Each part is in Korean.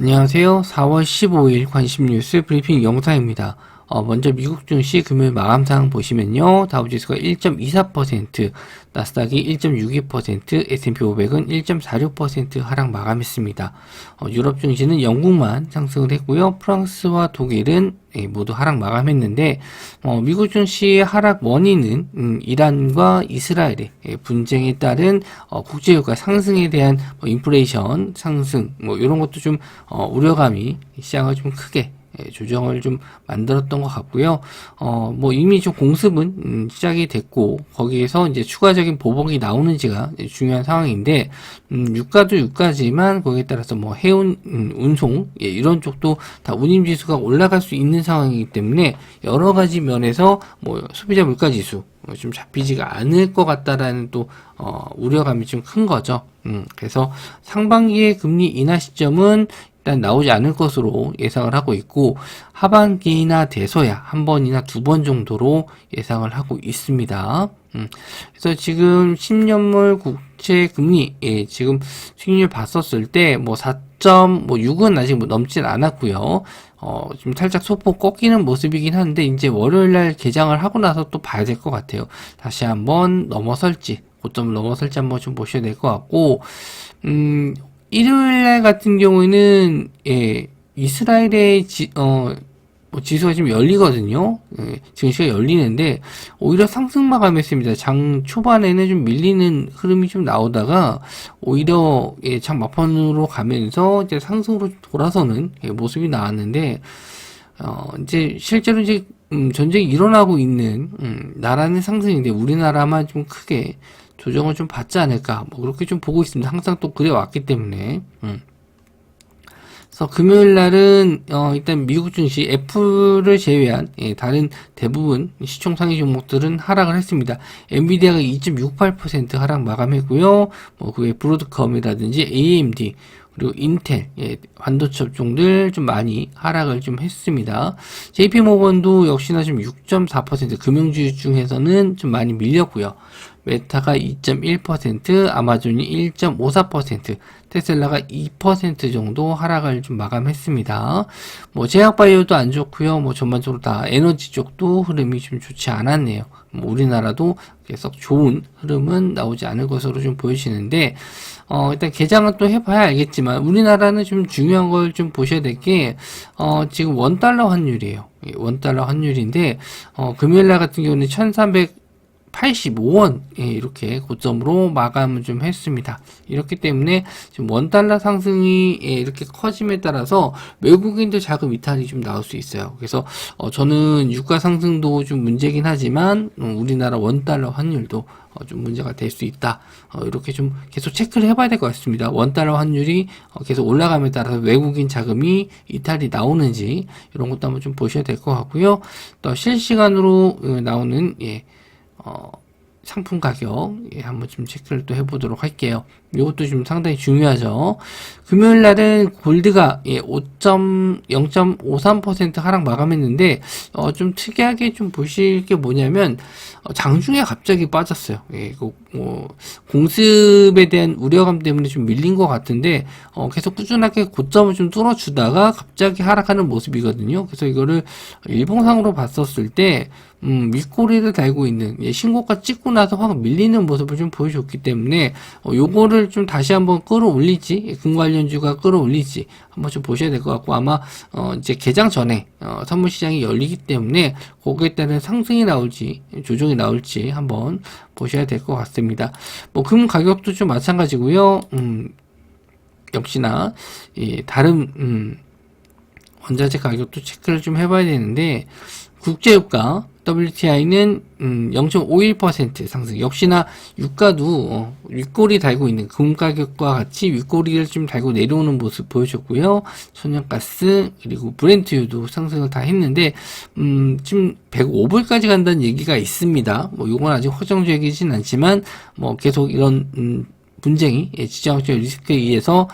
안녕하세요. 4월 15일 관심 뉴스 브리핑 영상입니다. 먼저 미국 증시 금요일 마감상 보시면요. 다우지수가 1.24%, 나스닥이 1.62%, S&P 500은 1.46% 하락 마감했습니다. 유럽 증시는 영국만 상승을 했고요. 프랑스와 독일은 모두 하락 마감했는데, 미국 증시의 하락 원인은 이란과 이스라엘의 분쟁에 따른 국제유가 상승에 대한 인플레이션 상승 이런 것도 좀 우려감이 시장을 좀 크게 조정을 좀 만들었던 것 같고요. 이미 좀 공습은 시작이 됐고, 거기에서 이제 추가적인 보복이 나오는지가 중요한 상황인데, 유가도 유가지만, 거기에 따라서 해운, 운송, 이런 쪽도 다 운임지수가 올라갈 수 있는 상황이기 때문에, 여러 가지 면에서 소비자 물가지수, 좀 잡히지가 않을 것 같다라는 또, 우려감이 좀 큰 거죠. 그래서 상반기의 금리 인하 시점은 일단 나오지 않을 것으로 예상을 하고 있고, 하반기나 돼서야 한 번이나 두 번 정도로 예상을 하고 있습니다. 그래서 지금 10년물 국채 금리, 지금 수익률 봤었을 때 4.6은 아직 넘진 않았고요. 좀 살짝 소폭 꺾이는 모습이긴 한데, 이제 월요일날 개장을 하고 나서 또 봐야 될 것 같아요. 다시 한번 넘어설지, 고점을 넘어설지 한번 좀 보셔야 될 것 같고, 일요일날 같은 경우에는 이스라엘의 지수가 지금 열리거든요. 증시가 열리는데 오히려 상승 마감했습니다. 장 초반에는 좀 밀리는 흐름이 좀 나오다가 오히려 장 막판으로 가면서 이제 상승으로 돌아서는 모습이 나왔는데, 이제 실제로 이제 전쟁이 일어나고 있는 나라는 상승인데 우리나라만 좀 크게 조정을 좀 받지 않을까, 그렇게 좀 보고 있습니다. 항상 또 그래 왔기 때문에. 그래서 금요일 날은, 일단 미국 증시 애플을 제외한, 다른 대부분 시총 상위 종목들은 하락을 했습니다. 엔비디아가 2.68% 하락 마감했고요. 그게 브로드컴이라든지 AMD, 그리고 인텔, 반도체 업종들 좀 많이 하락을 좀 했습니다. JP모건도 역시나 좀 6.4% 금융주 중에서는 좀 많이 밀렸고요. 메타가 2.1%, 아마존이 1.54%, 테슬라가 2% 정도 하락을 좀 마감했습니다. 제약바이오도 안 좋고요. 전반적으로 다 에너지 쪽도 흐름이 좀 좋지 않았네요. 우리나라도 계속 좋은 흐름은 나오지 않을 것으로 좀 보여지는데, 일단 개장은 또 해봐야 알겠지만, 우리나라는 좀 중요한 걸 좀 보셔야 될 게, 지금 원달러 환율이에요. 원달러 환율인데, 금요일날 같은 경우는 1385원, 이렇게 고점으로 마감을 좀 했습니다. 이렇기 때문에 지금 원달러 상승이 이렇게 커짐에 따라서 외국인들 자금 이탈이 좀 나올 수 있어요. 그래서 저는 유가 상승도 좀 문제긴 하지만 우리나라 원달러 환율도 좀 문제가 될 수 있다. 이렇게 좀 계속 체크를 해봐야 될 것 같습니다. 원달러 환율이 계속 올라감에 따라서 외국인 자금이 이탈이 나오는지 이런 것도 한번 좀 보셔야 될 것 같고요. 또 실시간으로 나오는 상품 가격 한번 좀 체크를 또 해보도록 할게요. 이것도 좀 상당히 중요하죠. 금요일 날은 골드가 0.53% 하락 마감했는데 좀 특이하게 좀 보실 게 뭐냐면 장중에 갑자기 빠졌어요. 공습에 대한 우려감 때문에 좀 밀린 것 같은데 계속 꾸준하게 고점을 좀 뚫어주다가 갑자기 하락하는 모습이거든요. 그래서 이거를 일봉상으로 봤었을 때 윗꼬리를 달고 있는 신고가 찍고 나서 확 밀리는 모습을 좀 보여줬기 때문에 요거를 좀 다시 한번 끌어올릴지, 금관련주가 끌어올릴지 한번 좀 보셔야 될 것 같고, 아마 이제 개장 전에 선물시장이 열리기 때문에 거기에 따른 상승이 나올지 조정이 나올지 한번 보셔야 될 것 같습니다. 금 가격도 좀 마찬가지고요. 역시나 다른 원자재 가격도 체크를 좀 해봐야 되는데, 국제유가 WTI는 0.51% 상승. 역시나 유가도 윗꼬리 달고 있는 금 가격과 같이 윗꼬리를 좀 달고 내려오는 모습 보여줬고요. 천연가스 그리고 브렌트유도 상승을 다 했는데 지금 105불까지 간다는 얘기가 있습니다. 이건 아직 확정적이진 않지만 계속 이런 분쟁이 지정학적 리스크에 의해서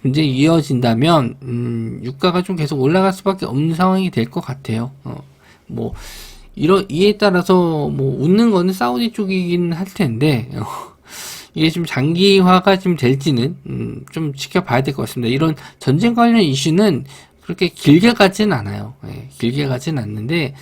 분쟁이 이어진다면 유가가 좀 계속 올라갈 수밖에 없는 상황이 될 것 같아요. 이에 따라서 웃는 거는 사우디 쪽이긴 할 텐데 이게 좀 장기화가 좀 될지는 좀 지켜봐야 될 것 같습니다. 이런 전쟁 관련 이슈는 그렇게 길게 가진 않아요. 예, 길게 가진 않는데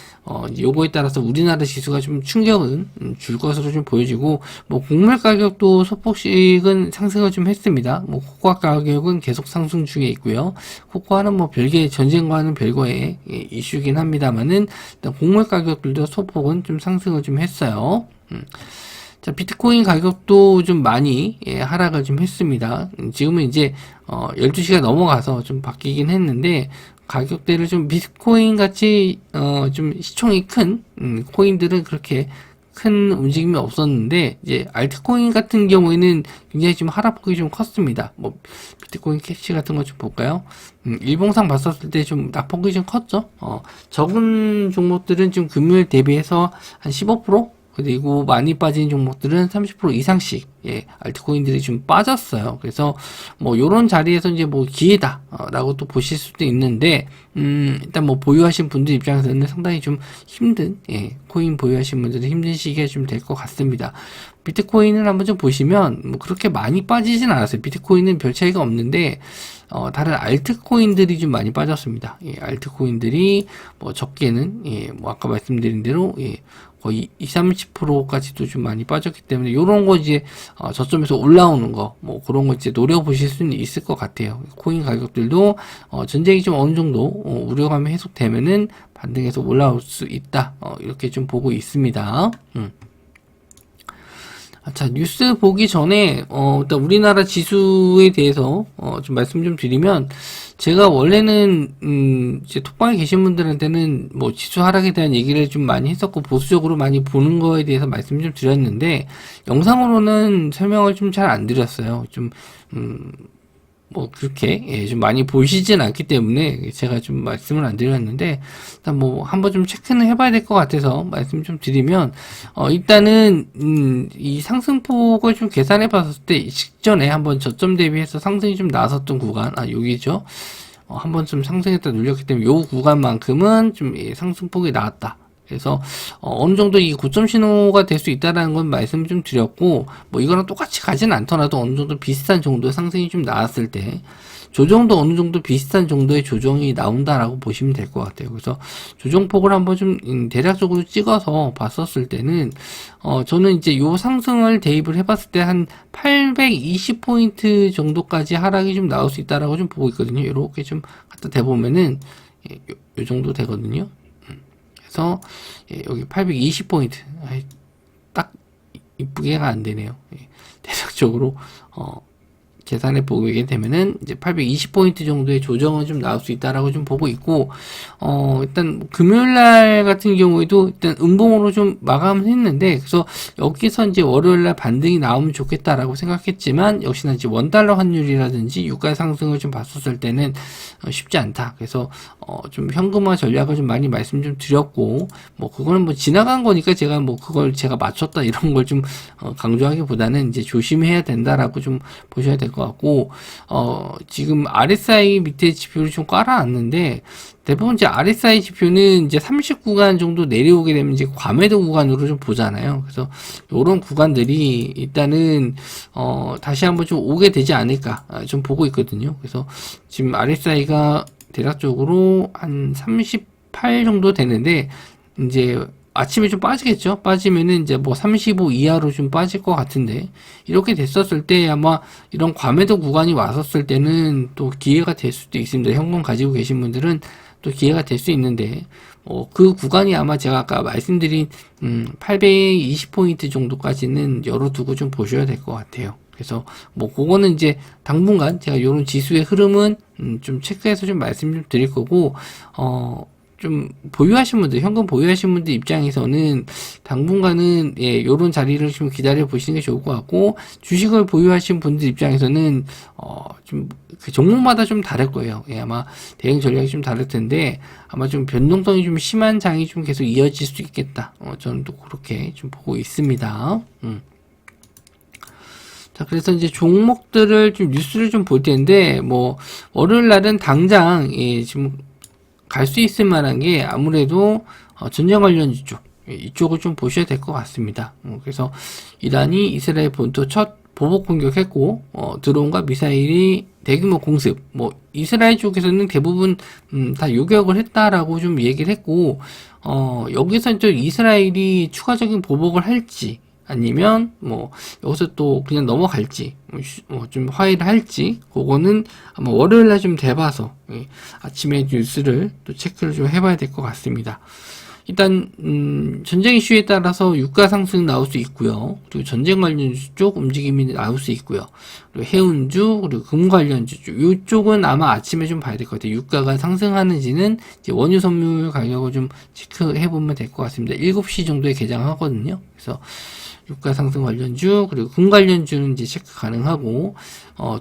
요거에 따라서 우리나라 지수가 좀 충격은 줄 것으로 좀 보여지고, 뭐 곡물 가격도 소폭씩은 상승을 좀 했습니다. 뭐 코코아 가격은 계속 상승 중에 있고요. 코코아는 뭐 별개, 전쟁과는 별거의 이슈긴 합니다만은 일단 곡물 가격들도 소폭은 좀 상승을 좀 했어요. 자, 비트코인 가격도 좀 많이 하락을 좀 했습니다. 지금은 이제 12시가 넘어가서 좀 바뀌긴 했는데, 가격대를 좀 비트코인 같이 좀 시총이 큰 코인들은 그렇게 큰 움직임이 없었는데, 이제 알트코인 같은 경우에는 굉장히 좀 하락폭이 좀 컸습니다. 뭐 비트코인 캐시 같은 거 좀 볼까요? 일봉상 봤었을 때 좀 낙폭이 좀 컸죠. 적은 종목들은 좀 금요일 대비해서 한 15%? 그리고 많이 빠진 종목들은 30% 이상씩, 알트코인들이 좀 빠졌어요. 그래서 뭐 요런 자리에서 이제 뭐 기회다 라고 또 보실 수도 있는데, 일단 뭐 보유하신 분들 입장에서는 상당히 좀 힘든, 코인 보유하신 분들은 힘든 시기가 좀 될 것 같습니다. 비트코인을 한번 좀 보시면 뭐 그렇게 많이 빠지진 않았어요. 비트코인은 별 차이가 없는데, 다른 알트코인들이 좀 많이 빠졌습니다. 알트코인들이 뭐 적게는, 뭐 아까 말씀드린 대로, 거의 20-30%까지도 좀 많이 빠졌기 때문에, 요런 거 이제 저점에서 올라오는 거, 뭐 그런 거 이제 노려보실 수는 있을 것 같아요. 코인 가격들도 전쟁이 좀 어느 정도 우려감이 해소되면은 반등해서 올라올 수 있다, 이렇게 좀 보고 있습니다. 자, 뉴스 보기 전에 일단 우리나라 지수에 대해서 좀 말씀 좀 드리면, 제가 원래는 이제 톡방에 계신 분들한테는 뭐 지수 하락에 대한 얘기를 좀 많이 했었고, 보수적으로 많이 보는 거에 대해서 말씀 좀 드렸는데, 영상으로는 설명을 좀 잘 안 드렸어요. 좀 뭐 그렇게 좀 많이 보시진 않기 때문에 제가 좀 말씀을 안 드렸는데, 일단 뭐 한번 좀 체크는 해봐야 될 것 같아서 말씀 좀 드리면, 일단은 이 상승폭을 좀 계산해 봤을 때 직전에 한번 저점 대비해서 상승이 좀 나왔었던 구간, 여기죠. 한번 좀 상승했다 눌렸기 때문에 요 구간만큼은 좀 상승폭이 나왔다. 그래서 어느 정도 이 고점 신호가 될 수 있다라는 건 말씀 좀 드렸고, 뭐 이거랑 똑같이 가진 않더라도 어느 정도 비슷한 정도의 상승이 좀 나왔을 때, 조정도 어느 정도 비슷한 정도의 조정이 나온다라고 보시면 될 것 같아요. 그래서 조정폭을 한번 좀 대략적으로 찍어서 봤었을 때는 저는 이제 요 상승을 대입을 해봤을 때 한 820포인트 정도까지 하락이 좀 나올 수 있다라고 좀 보고 있거든요. 이렇게 좀 갖다 대보면은 요 정도 되거든요. 그래서 여기 820포인트, 딱 이쁘게가 안 되네요. 대략적으로 계산해 보게 되면은 이제 820포인트 정도의 조정은 좀 나올 수 있다라고 좀 보고 있고, 일단 금요일 날 같은 경우에도 일단 음봉으로 좀 마감을 했는데, 그래서 여기서 이제 월요일 날 반등이 나오면 좋겠다라고 생각했지만, 역시나 이제 원달러 환율이라든지 유가 상승을 좀 봤었을 때는 쉽지 않다. 그래서 좀 현금화 전략을 좀 많이 말씀 좀 드렸고, 뭐 그거는 뭐 지나간 거니까 제가 뭐 그걸 제가 맞췄다 이런 걸 좀 강조하기보다는 이제 조심해야 된다라고 좀 보셔야 될 것 같고, 지금 RSI 밑에 지표를 좀 깔아놨는데, 대부분 이제 RSI 지표는 이제 30구간 정도 내려오게 되면 이제 과매도 구간으로 좀 보잖아요. 그래서 이런 구간들이 일단은 다시 한번 좀 오게 되지 않을까 좀 보고 있거든요. 그래서 지금 RSI가 대략적으로 한 38 정도 되는데, 이제 아침에 좀 빠지겠죠? 빠지면은 이제 뭐 35 이하로 좀 빠질 것 같은데, 이렇게 됐었을 때 아마 이런 과매도 구간이 왔었을 때는 또 기회가 될 수도 있습니다. 현금 가지고 계신 분들은 또 기회가 될 수 있는데, 그 구간이 아마 제가 아까 말씀드린 820포인트 정도까지는 열어두고 좀 보셔야 될 것 같아요. 그래서 뭐 그거는 이제 당분간 제가 요런 지수의 흐름은 좀 체크해서 좀 말씀 좀 드릴 거고, 좀 보유하신 분들, 현금 보유하신 분들 입장에서는 당분간은 요런 자리를 좀 기다려 보시는 게 좋을 것 같고, 주식을 보유하신 분들 입장에서는 좀 그 종목마다 좀 다를 거예요. 아마 대응 전략이 좀 다를 텐데, 아마 좀 변동성이 좀 심한 장이 좀 계속 이어질 수 있겠다. 저는 또 그렇게 좀 보고 있습니다. 자, 그래서 이제 종목들을 좀 뉴스를 좀 볼 텐데, 뭐 월요일 날은 당장 지금 갈 수 있을 만한 게 아무래도 전쟁 관련 이쪽을 좀 보셔야 될 것 같습니다. 그래서 이란이 이스라엘 본토 첫 보복 공격했고, 드론과 미사일이 대규모 공습, 뭐, 이스라엘 쪽에서는 대부분, 다 요격을 했다라고 좀 얘기를 했고, 여기서 좀 이스라엘이 추가적인 보복을 할지, 아니면, 뭐, 여기서 또 그냥 넘어갈지, 좀 화해를 할지, 그거는 아마 월요일날 좀 돼봐서, 예, 아침에 뉴스를 또 체크를 좀 해봐야 될 것 같습니다. 일단 전쟁 이슈에 따라서 유가 상승 나올 수 있고요. 그리고 전쟁 관련주 쪽 움직임이 나올 수 있고요. 그리고 해운주 그리고 금 관련주 쪽 이쪽은 아마 아침에 좀 봐야 될 것 같아요. 유가가 상승하는지는 이제 원유 선물 가격을 좀 체크해 보면 될 것 같습니다. 7시 정도에 개장하거든요. 그래서 유가 상승 관련주 그리고 금 관련주는 이제 체크 가능하고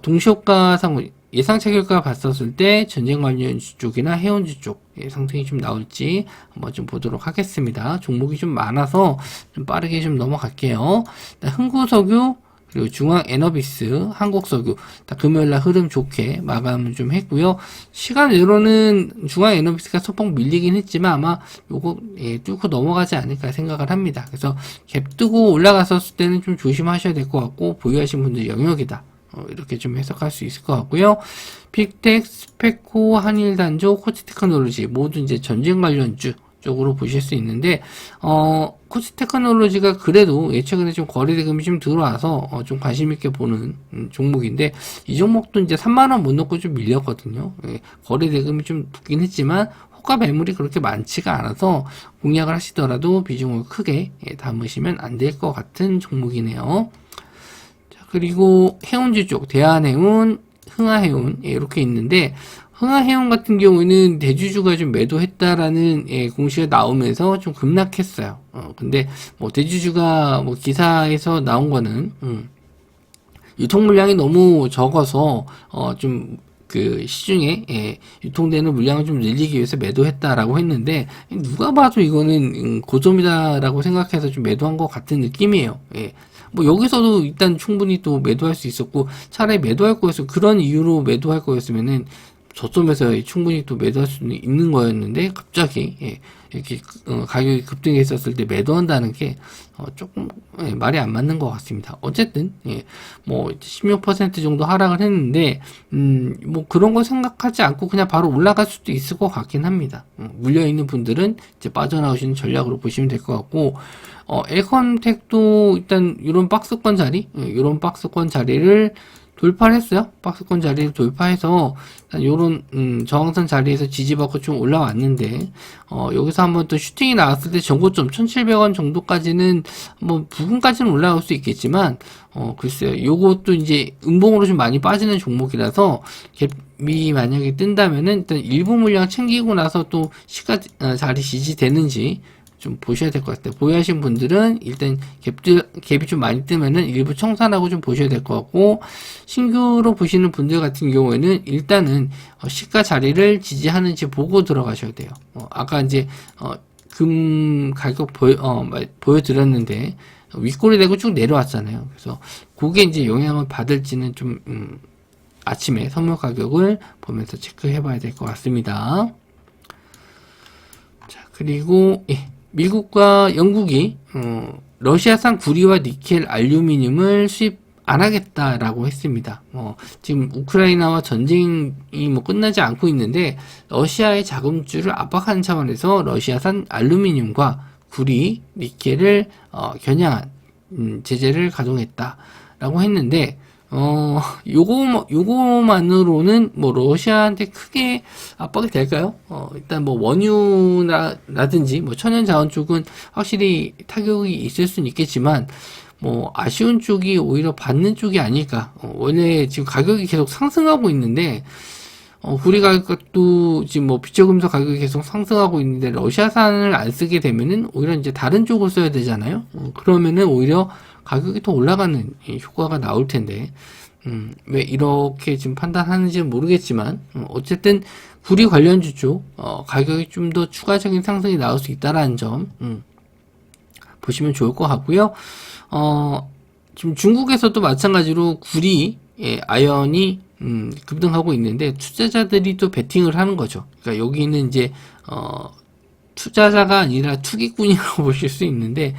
동시효과상 예상차 결과 봤었을 때 전쟁 관련주 쪽이나 해운주 쪽 상승이 좀 나올지 한번 좀 보도록 하겠습니다. 종목이 좀 많아서 좀 빠르게 좀 넘어갈게요. 흥구석유 그리고 중앙에너비스, 한국석유 금요일날 흐름 좋게 마감을 좀 했고요. 시간외로는 중앙에너비스가 소폭 밀리긴 했지만 아마 요거 뚫고 넘어가지 않을까 생각을 합니다. 그래서 갭 뜨고 올라갔었을 때는 좀 조심하셔야 될 것 같고 보유하신 분들 영역이다. 이렇게 좀 해석할 수 있을 것 같고요. 픽텍, 스페코, 한일단조, 코치테크놀로지 모두 이제 전쟁 관련주 쪽으로 보실 수 있는데 코치테크놀로지가 그래도 최근에 좀 거래 대금이 좀 들어와서 좀 관심 있게 보는 종목인데 이 종목도 이제 3만원 못 넣고 좀 밀렸거든요. 거래 대금이 좀 붙긴 했지만 호가 매물이 그렇게 많지가 않아서 공략을 하시더라도 비중을 크게 담으시면 안 될 것 같은 종목이네요. 그리고 해운주 쪽 대한해운, 흥하해운 이렇게 있는데 흥하해운 같은 경우에는 대주주가 좀 매도했다라는 공시가 나오면서 좀 급락했어요. 근데 뭐 대주주가 뭐 기사에서 나온 거는 유통 물량이 너무 적어서 좀 그 시중에 유통되는 물량을 좀 늘리기 위해서 매도했다라고 했는데 누가 봐도 이거는 고점이다라고 생각해서 좀 매도한 것 같은 느낌이에요. 뭐 여기서도 일단 충분히 또 매도할 수 있었고 차라리 매도할 거였으면 그런 이유로 매도할 거였으면은 저점에서 충분히 또 매도할 수 있는 거였는데 갑자기 이렇게 가격이 급등했었을 때 매도한다는 게 조금 말이 안 맞는 것 같습니다. 어쨌든 뭐 16% 정도 하락을 했는데 뭐 그런 거 생각하지 않고 그냥 바로 올라갈 수도 있을 것 같긴 합니다. 물려 있는 분들은 이제 빠져나오시는 전략으로 보시면 될 것 같고 엘컨텍도 일단 이런 박스권 자리 이런 박스권 자리를 돌파를 했어요. 박스권 자리를 돌파해서 요런 저항선 자리에서 지지받고 좀 올라왔는데 여기서 한번 또 슈팅이 나왔을 때 전고점 1,700원 정도까지는 뭐 부근까지는 올라올 수 있겠지만 글쎄요. 요것도 이제 음봉으로 좀 많이 빠지는 종목이라서 갭이 만약에 뜬다면은 일단 일부 물량 챙기고 나서 또 시가 자리 지지되는지 좀 보셔야 될 것 같아요. 보유하신 분들은 일단 갭이 좀 많이 뜨면은 일부 청산하고 좀 보셔야 될 것 같고, 신규로 보시는 분들 같은 경우에는 일단은 시가 자리를 지지하는지 보고 들어가셔야 돼요. 아까 이제 금 가격 보여드렸는데 윗골이 되고 쭉 내려왔잖아요. 그래서 그게 이제 영향을 받을지는 좀 아침에 선물 가격을 보면서 체크해 봐야 될 것 같습니다. 자, 그리고 미국과 영국이 러시아산 구리와 니켈, 알루미늄을 수입 안 하겠다라고 했습니다. 지금 우크라이나와 전쟁이 뭐 끝나지 않고 있는데 러시아의 자금줄을 압박하는 차원에서 러시아산 알루미늄과 구리, 니켈을 겨냥한 제재를 가동했다라고 했는데 요거만으로는 뭐 러시아한테 크게 압박이 될까요? 일단 뭐 원유라든지 뭐 천연자원 쪽은 확실히 타격이 있을 수는 있겠지만 뭐 아쉬운 쪽이 오히려 받는 쪽이 아닐까. 원래 지금 가격이 계속 상승하고 있는데 구리 가격도 지금 뭐 비처금속 가격이 계속 상승하고 있는데 러시아산을 안 쓰게 되면은 오히려 이제 다른 쪽을 써야 되잖아요. 그러면은 오히려 가격이 더 올라가는 효과가 나올 텐데 왜 이렇게 지금 판단하는지는 모르겠지만 어쨌든 구리 관련주 쪽 가격이 좀 더 추가적인 상승이 나올 수 있다라는 점 보시면 좋을 것 같고요. 지금 중국에서도 마찬가지로 구리 아연이 급등하고 있는데 투자자들이 또 베팅을 하는 거죠. 그러니까 여기는 이제 투자자가 아니라 투기꾼이라고 보실 수 있는데,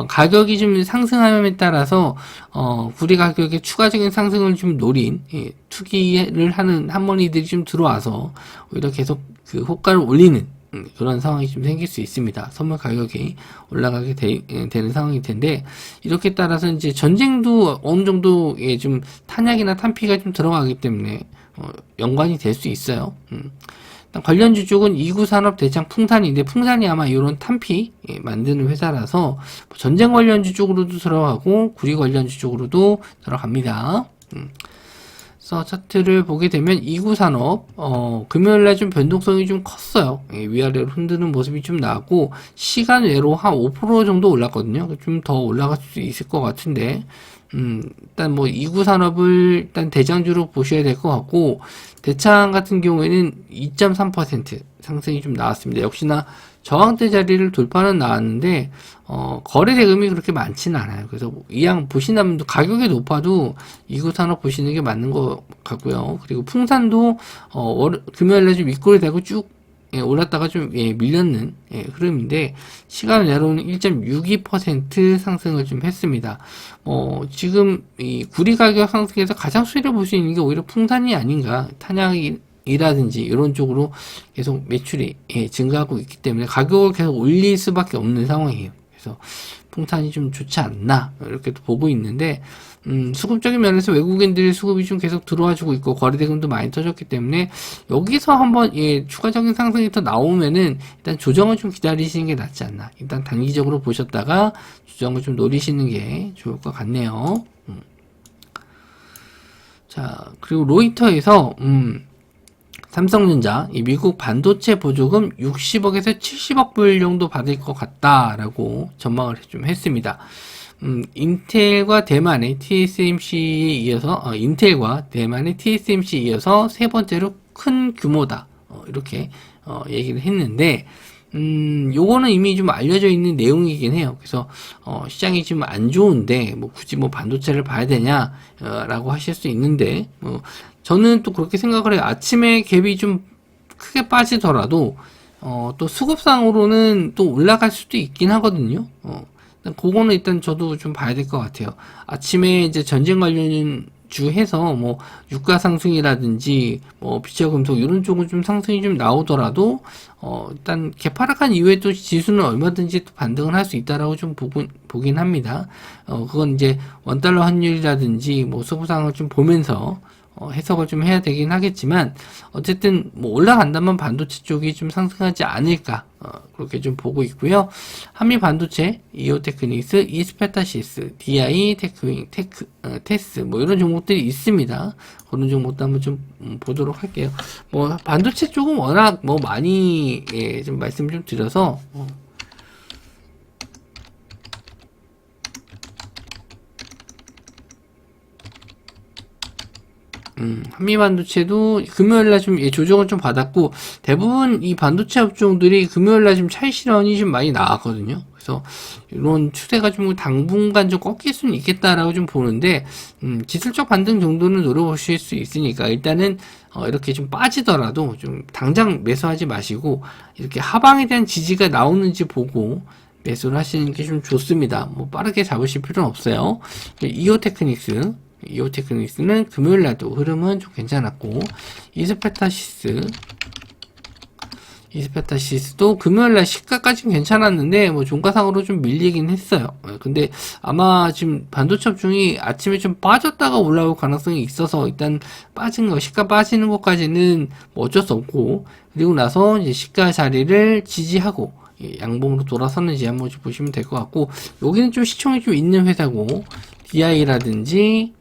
가격이 좀 상승함에 따라서, 구리 가격의 추가적인 상승을 좀 노린, 예, 투기를 하는 한머니들이 좀 들어와서, 오히려 계속 그 호가를 올리는, 그런 상황이 좀 생길 수 있습니다. 선물 가격이 올라가게 되는 상황일 텐데, 이렇게 따라서 이제 전쟁도 어느 정도의 좀 탄약이나 탄피가 좀 들어가기 때문에, 연관이 될 수 있어요. 관련주 쪽은 이구산업 대창 풍산인데, 풍산이 아마 이런 탄피 만드는 회사라서 전쟁 관련주 쪽으로도 들어가고 구리 관련주 쪽으로도 들어갑니다. 그래서 차트를 보게 되면 이구산업 금요일날 좀 변동성이 좀 컸어요. 위아래로 흔드는 모습이 좀 나왔고, 시간 외로 한 5% 정도 올랐거든요. 좀 더 올라갈 수 있을 것 같은데, 일단 뭐 이구산업을 일단 대장주로 보셔야 될 것 같고, 대창 같은 경우에는 2.3% 상승이 좀 나왔습니다. 역시나 저항대 자리를 돌파는 나왔는데, 거래 대금이 그렇게 많지는 않아요. 그래서 이왕 보신다면 가격이 높아도 이구산업 보시는 게 맞는 것 같고요. 그리고 풍산도 금요일에 좀 윗골이 되고 쭉 올랐다가 좀 밀렸는 흐름인데, 시간 내로는 1.62% 상승을 좀 했습니다. 지금 이 구리 가격 상승에서 가장 수혜를 볼 수 있는 게 오히려 풍산이 아닌가, 탄약이라든지 이런 쪽으로 계속 매출이 증가하고 있기 때문에 가격을 계속 올릴 수밖에 없는 상황이에요. 그래서 풍산이 좀 좋지 않나 이렇게 보고 있는데, 수급적인 면에서 외국인들의 수급이 좀 계속 들어와주고 있고 거래대금도 많이 터졌기 때문에 여기서 한번 추가적인 상승이 더 나오면은 일단 조정을 좀 기다리시는 게 낫지 않나. 일단 단기적으로 보셨다가 조정을 좀 노리시는 게 좋을 것 같네요. 자, 그리고 로이터에서 삼성전자 이 미국 반도체 보조금 60억에서 70억 불 정도 받을 것 같다라고 전망을 좀 했습니다. 인텔과 대만의 TSMC에 이어서 인텔과 대만의 TSMC에 이어서 세 번째로 큰 규모다. 이렇게 얘기를 했는데, 요거는 이미 좀 알려져 있는 내용이긴 해요. 그래서 시장이 지금 안 좋은데 뭐 굳이 뭐 반도체를 봐야 되냐 라고 하실 수 있는데, 저는 또 그렇게 생각을 해요. 아침에 갭이 좀 크게 빠지더라도 또 수급상으로는 또 올라갈 수도 있긴 하거든요. 그거는 일단 저도 좀 봐야 될 것 같아요. 아침에 이제 전쟁 관련 주 해서 뭐 유가 상승이라든지 뭐 비철 금속 이런 쪽은 좀 상승이 좀 나오더라도 일단 개파락한 이후에 또 지수는 얼마든지 또 반등을 할 수 있다라고 좀 보긴 합니다. 그건 이제 원달러 환율이라든지 뭐 수급상을 좀 보면서 해석을 좀 해야 되긴 하겠지만, 어쨌든 뭐 올라간다면 반도체 쪽이 좀 상승하지 않을까 그렇게 좀 보고 있고요. 한미 반도체, 이오테크닉스, 이스페타시스, DI, 테크윙, 테스 뭐 이런 종목들이 있습니다. 그런 종목도 한번 좀 보도록 할게요. 뭐 반도체 쪽은 워낙 뭐 많이 좀 말씀 좀 드려서 한미 반도체도 금요일날 좀 조정을 좀 받았고, 대부분 이 반도체 업종들이 금요일날 좀 차익 실현이 좀 많이 나왔거든요. 그래서 이런 추세가 좀 당분간 좀 꺾일 수는 있겠다라고 좀 보는데, 기술적 반등 정도는 노려보실 수 있으니까 일단은 이렇게 좀 빠지더라도 좀 당장 매수하지 마시고, 이렇게 하방에 대한 지지가 나오는지 보고 매수를 하시는 게 좀 좋습니다. 뭐 빠르게 잡으실 필요는 없어요. 이오테크닉스는 금요일날도 흐름은 좀 괜찮았고, 이스페타시스도 금요일날 시가까지는 괜찮았는데 뭐 종가상으로 좀 밀리긴 했어요. 근데 아마 지금 반도체 업종이 아침에 좀 빠졌다가 올라올 가능성이 있어서 일단 시가 빠지는 것까지는 뭐 어쩔 수 없고, 그리고 나서 이제 시가 자리를 지지하고 양봉으로 돌아섰는지 한번 보시면 될 것 같고, 여기는 좀 시총이 좀 있는 회사고, DI라든지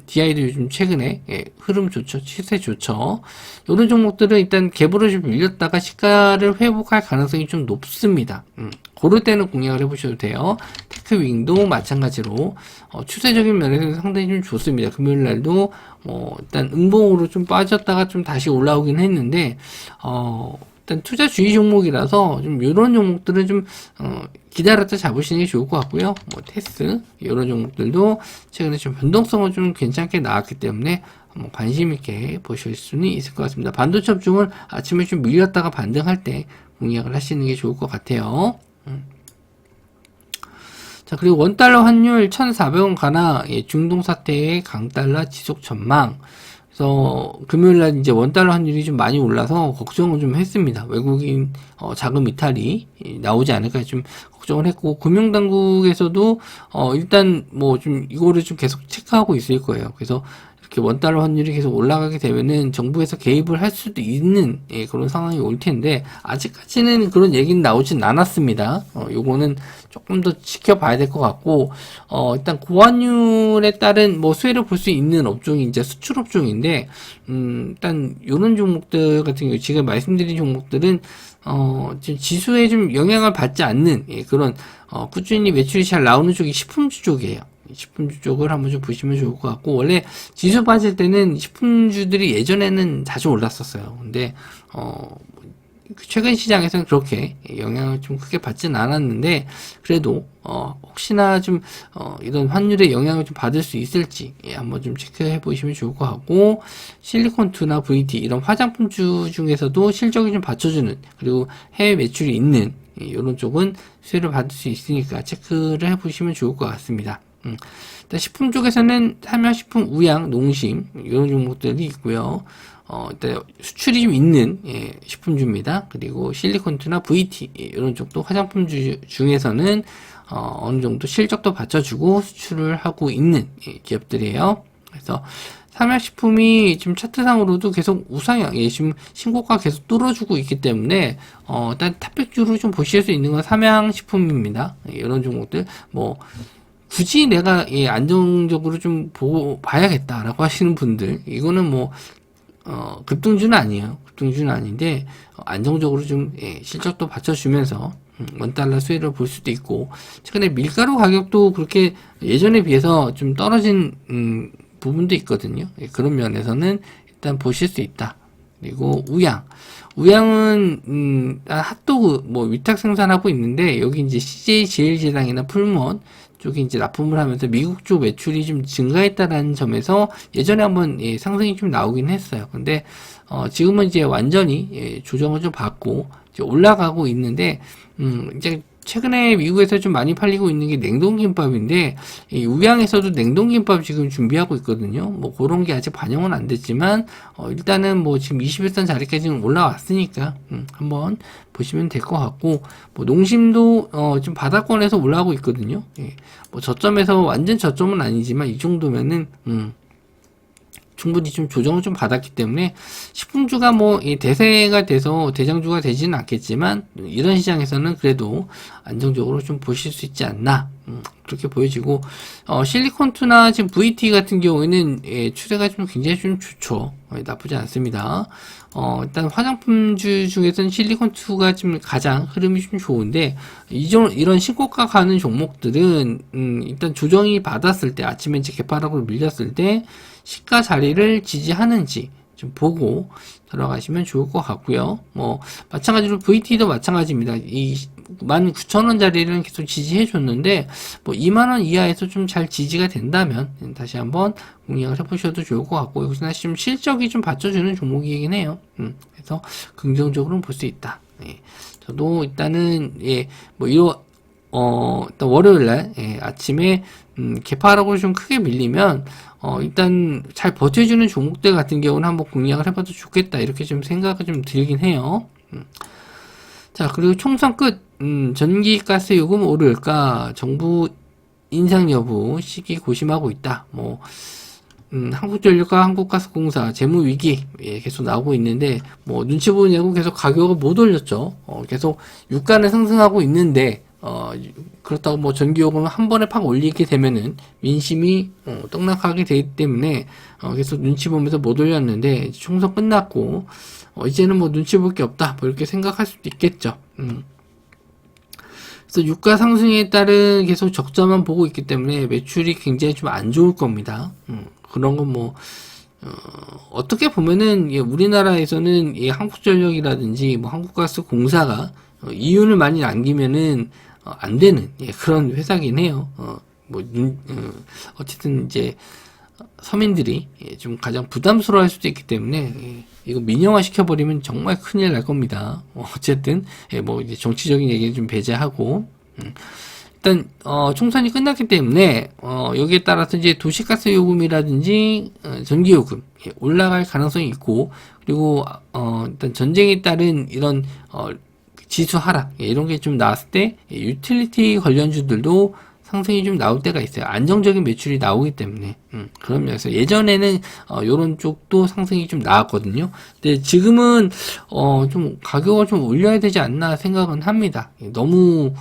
DI도 요즘 최근에 흐름 좋죠, 추세 좋죠. 이런 종목들은 일단 갭으로 좀 밀렸다가 시가를 회복할 가능성이 좀 높습니다. 그럴 때는 공략을 해보셔도 돼요. 테크윙도 마찬가지로 추세적인 면에서 상당히 좀 좋습니다. 금요일날도 일단 음봉으로 좀 빠졌다가 좀 다시 올라오긴 했는데, 일단 투자 주의 종목이라서 좀 이런 종목들은 좀 기다렸다 잡으시는 게 좋을 것 같고요. 뭐 테스 이런 종목들도 최근에 좀 변동성은 좀 괜찮게 나왔기 때문에 한번 관심 있게 보실 수는 있을 것 같습니다. 반도체 업종은 아침에 좀 밀렸다가 반등할 때 공략을 하시는 게 좋을 것 같아요. 자, 그리고 원달러 환율 1,400원 가나, 중동 사태의 강달러 지속 전망. 그래서 금요일날 이제 원달러 환율이 좀 많이 올라서 걱정을 좀 했습니다. 외국인 자금 이탈이 나오지 않을까 좀 걱정을 했고, 금융당국에서도 일단 뭐 좀 이거를 좀 계속 체크하고 있을 거예요. 그래서 이렇게 원달러 환율이 계속 올라가게 되면은 정부에서 개입을 할 수도 있는 그런 상황이 올 텐데, 아직까지는 그런 얘기는 나오진 않았습니다. 요거는 조금 더 지켜봐야 될 것 같고, 일단 고환율에 따른 뭐 수혜를 볼 수 있는 업종이 이제 수출 업종인데, 일단 요런 종목들 같은 경우 지금 말씀드린 종목들은 지금 지수에 좀 영향을 받지 않는 그런 꾸준히 매출이 잘 나오는 쪽이 식품주 쪽이에요. 식품주 쪽을 한번 좀 보시면 좋을 것 같고, 원래 지수 빠질 때는 식품주들이 예전에는 자주 올랐었어요. 근데 최근 시장에서는 그렇게 영향을 좀 크게 받지는 않았는데, 그래도 혹시나 좀 이런 환율의 영향을 좀 받을 수 있을지 한번 좀 체크해 보시면 좋을 것 같고, 실리콘2나 VT 이런 화장품주 중에서도 실적이 좀 받쳐주는, 그리고 해외 매출이 있는 이런 쪽은 수혜를 받을 수 있으니까 체크를 해 보시면 좋을 것 같습니다. 일단 식품 쪽에서는 삼양식품, 우양, 농심 이런 종목들이 있고요. 일단 수출이 좀 있는 식품주입니다. 그리고 실리콘투나 VT 이런 쪽도 화장품주 중에서는 어느 정도 실적도 받쳐주고 수출을 하고 있는 기업들이에요. 그래서 삼양식품이 지금 차트상으로도 계속 우상향, 지금 신고가 계속 뚫어주고 있기 때문에 일단 탑백주로 좀 보실 수 있는 건 삼양식품입니다. 이런 종목들 뭐 굳이 내가 안정적으로 좀 보고 봐야겠다라고 하시는 분들, 이거는 뭐 급등주는 아니에요. 급등주는 아닌데 안정적으로 좀 실적도 받쳐주면서 원달러 수혜를 볼 수도 있고, 최근에 밀가루 가격도 그렇게 예전에 비해서 좀 떨어진 부분도 있거든요. 그런 면에서는 일단 보실 수 있다. 그리고 우양은 핫도그 뭐 위탁 생산하고 있는데, 여기 이제 CJ 제일제당이나 풀몬 쪽이 이제 납품을 하면서 미국 쪽 매출이 좀 증가했다라는 점에서 예전에 한번 상승이 좀 나오긴 했어요. 근데 지금은 이제 완전히 조정을 좀 받고 이제 올라가고 있는데, 이제 최근에 미국에서 좀 많이 팔리고 있는 게 냉동김밥인데, 이 우양에서도 냉동김밥 지금 준비하고 있거든요. 뭐 그런 게 아직 반영은 안 됐지만 일단은 뭐 지금 21선 자리까지는 올라왔으니까 한번 보시면 될 것 같고, 뭐 농심도 지금 바닥권에서 올라가고 있거든요. 뭐 저점에서 완전 저점은 아니지만 이 정도면은 충분히 좀 조정을 좀 받았기 때문에 식품주가 뭐 대세가 돼서 대장주가 되지는 않겠지만, 이런 시장에서는 그래도 안정적으로 좀 보실 수 있지 않나, 그렇게 보여지고, 실리콘투나 지금 VT 같은 경우에는 추세가 좀 굉장히 좀 좋죠. 나쁘지 않습니다. 일단 화장품주 중에서는 실리콘2가 지금 가장 흐름이 좀 좋은데, 이런 신고가 가는 종목들은 일단 조정이 받았을 때, 아침에 이제 개파락으로 밀렸을 때 시가 자리를 지지하는지 좀 보고 들어가시면 좋을 것 같고요. 뭐 마찬가지로 VT도 마찬가지입니다. 이 19,000원 자리를 계속 지지해 줬는데, 뭐 2만원 이하에서 좀 잘 지지가 된다면 다시 한번 공략을 해보셔도 좋을 것 같고, 여기서 지금 실적이 좀 받쳐주는 종목이긴 해요. 그래서 긍정적으로는 볼 수 있다. 저도 일단은 뭐 일단 월요일날 아침에 개파락으로 좀 크게 밀리면 일단 잘 버텨주는 종목들 같은 경우는 한번 공략을 해봐도 좋겠다, 이렇게 좀 생각이 좀 들긴 해요. 자, 그리고 총선 끝, 전기 가스 요금 오를까, 정부 인상 여부 시기 고심하고 있다. 뭐 한국전력과 한국가스공사 재무 위기 계속 나오고 있는데, 뭐 눈치 보느냐고 계속 가격을 못 올렸죠. 계속 유가는 상승하고 있는데, 그렇다고 뭐 전기요금을 한 번에 팍 올리게 되면은 민심이 떡락하게 되기 때문에 계속 눈치 보면서 못 올렸는데, 총선 끝났고 이제는 뭐 눈치 볼 게 없다, 뭐 이렇게 생각할 수도 있겠죠. 그래서 유가 상승에 따른 계속 적자만 보고 있기 때문에 매출이 굉장히 좀 안 좋을 겁니다. 그런 건 뭐 어떻게 보면은 우리나라에서는 한국전력이라든지 뭐 한국가스공사가 이윤을 많이 남기면은 안 되는 그런 회사긴 해요. 어쨌든 이제 서민들이 좀 가장 부담스러워할 수도 있기 때문에 이거 민영화 시켜버리면 정말 큰일 날 겁니다. 어쨌든 뭐 이제 정치적인 얘기는 좀 배제하고 일단 총선이 끝났기 때문에 여기에 따라서 이제 도시가스 요금이라든지 전기요금 올라갈 가능성이 있고 그리고 일단 전쟁에 따른 이런 지수 하락 이런 게 좀 나왔을 때 유틸리티 관련주들도 상승이 좀 나올 때가 있어요. 안정적인 매출이 나오기 때문에. 그런 면에서 예전에는 요런 쪽도 상승이 좀 나왔거든요. 근데 지금은 좀 가격을 좀 올려야 되지 않나 생각은 합니다. 너무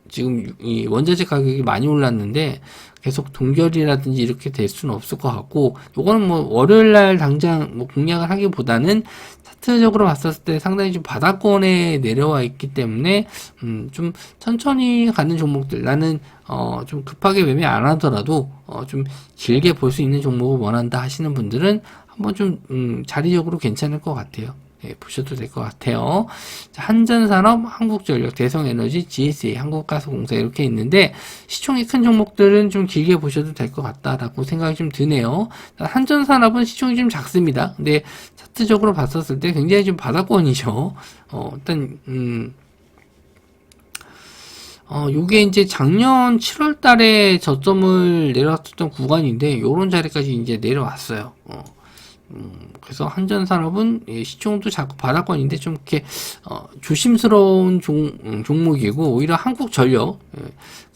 지금 이 원자재 가격이 많이 올랐는데 계속 동결이라든지 이렇게 될 수는 없을 것 같고 요거는 뭐 월요일 날 당장 뭐 공략을 하기보다는 차트적으로 봤었을 때 상당히 좀 바닥권에 내려와 있기 때문에 좀 천천히 가는 종목들 나는 좀 급하게 매매 안 하더라도 좀 길게 볼 수 있는 종목을 원한다 하시는 분들은 한번 좀 자리적으로 괜찮을 것 같아요. 보셔도 될 것 같아요. 자, 한전산업, 한국전력, 대성에너지, GSA, 한국가스공사 이렇게 있는데 시총이 큰 종목들은 좀 길게 보셔도 될 것 같다라고 생각이 좀 드네요. 한전산업은 시총이 좀 작습니다. 근데 차트적으로 봤었을 때 굉장히 좀 바닥권이죠. 일단 요게 이제 작년 7월 달에 저점을 내려왔던 구간인데 요런 자리까지 이제 내려왔어요. 그래서 한전산업은 시총도 자꾸 바닥권인데 좀 이렇게 조심스러운 종목이고 오히려 한국전력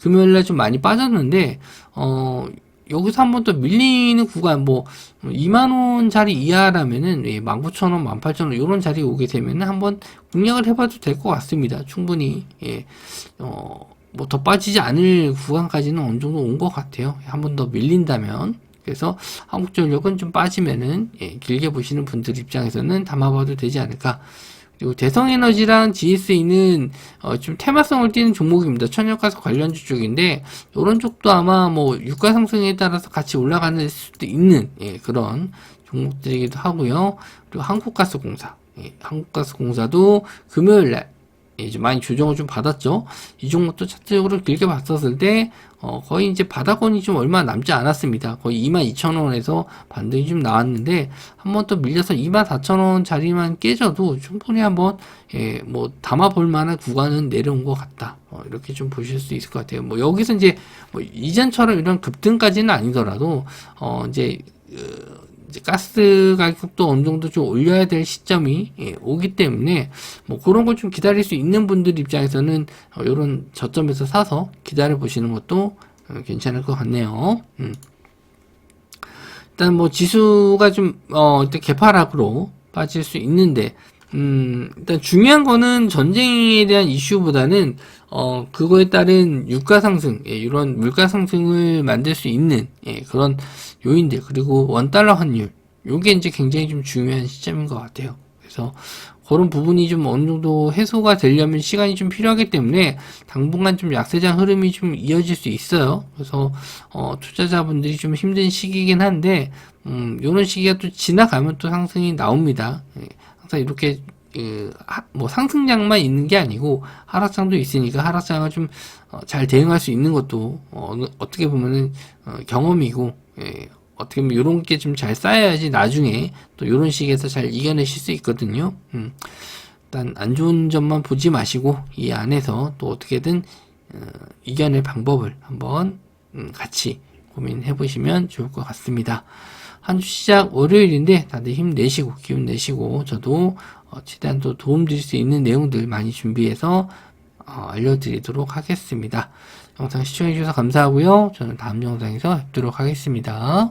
금요일날 좀 많이 빠졌는데 여기서 한번 또 밀리는 구간 뭐 2만원 자리 이하라면은 19,000원, 18,000원 이런 자리에 오게 되면은 한번 공략을 해봐도 될 것 같습니다. 충분히 뭐 더 빠지지 않을 구간까지는 어느 정도 온 것 같아요. 한번 더 밀린다면. 그래서 한국전력은 좀 빠지면은 길게 보시는 분들 입장에서는 담아봐도 되지 않을까. 그리고 대성에너지랑 GSE는 좀 테마성을 띠는 종목입니다. 천연가스 관련주 쪽인데 이런 쪽도 아마 뭐 유가 상승에 따라서 같이 올라가는 수도 있는 그런 종목들이기도 하고요. 그리고 한국가스공사, 한국가스공사도 금요일날 이제 많이 조정을 좀 받았죠. 이 종목도 차트적으로 길게 봤었을 때 거의 이제 바닥권이 좀 얼마 남지 않았습니다. 거의 22,000원에서 반등이 좀 나왔는데 한번 또 밀려서 24,000원 자리만 깨져도 충분히 한번 뭐 담아볼 만한 구간은 내려온 것 같다. 이렇게 좀 보실 수 있을 것 같아요. 뭐 여기서 이제 뭐 이전처럼 이런 급등까지는 아니더라도 이제 가스 가격도 어느 정도 좀 올려야 될 시점이 오기 때문에 뭐 그런 걸 좀 기다릴 수 있는 분들 입장에서는 이런 저점에서 사서 기다려 보시는 것도 괜찮을 것 같네요. 일단 뭐 지수가 좀 일단 개파락으로 빠질 수 있는데 일단 중요한 거는 전쟁에 대한 이슈보다는 그거에 따른 유가 상승, 이런 물가 상승을 만들 수 있는 그런 요인들 그리고 원달러 환율 요게 이제 굉장히 좀 중요한 시점인 것 같아요. 그래서 그런 부분이 좀 어느 정도 해소가 되려면 시간이 좀 필요하기 때문에 당분간 좀 약세장 흐름이 좀 이어질 수 있어요. 그래서 투자자분들이 좀 힘든 시기이긴 한데 요런 시기가 또 지나가면 또 상승이 나옵니다. 항상 이렇게 뭐 상승장만 있는 게 아니고 하락장도 있으니까 하락장을 좀 잘 대응할 수 있는 것도 어떻게 보면은 경험이고 어떻게 보면 이런 게 좀 잘 쌓여야지 나중에 또 이런 식에서 잘 이겨내실 수 있거든요. 일단 안 좋은 점만 보지 마시고 이 안에서 또 어떻게든 이겨낼 방법을 한번 같이 고민해 보시면 좋을 것 같습니다. 한 주 시작 월요일인데 다들 힘내시고 기운 내시고 저도 최대한 또 도움 드릴 수 있는 내용들 많이 준비해서 알려드리도록 하겠습니다. 영상 시청해주셔서 감사하고요. 저는 다음 영상에서 뵙도록 하겠습니다.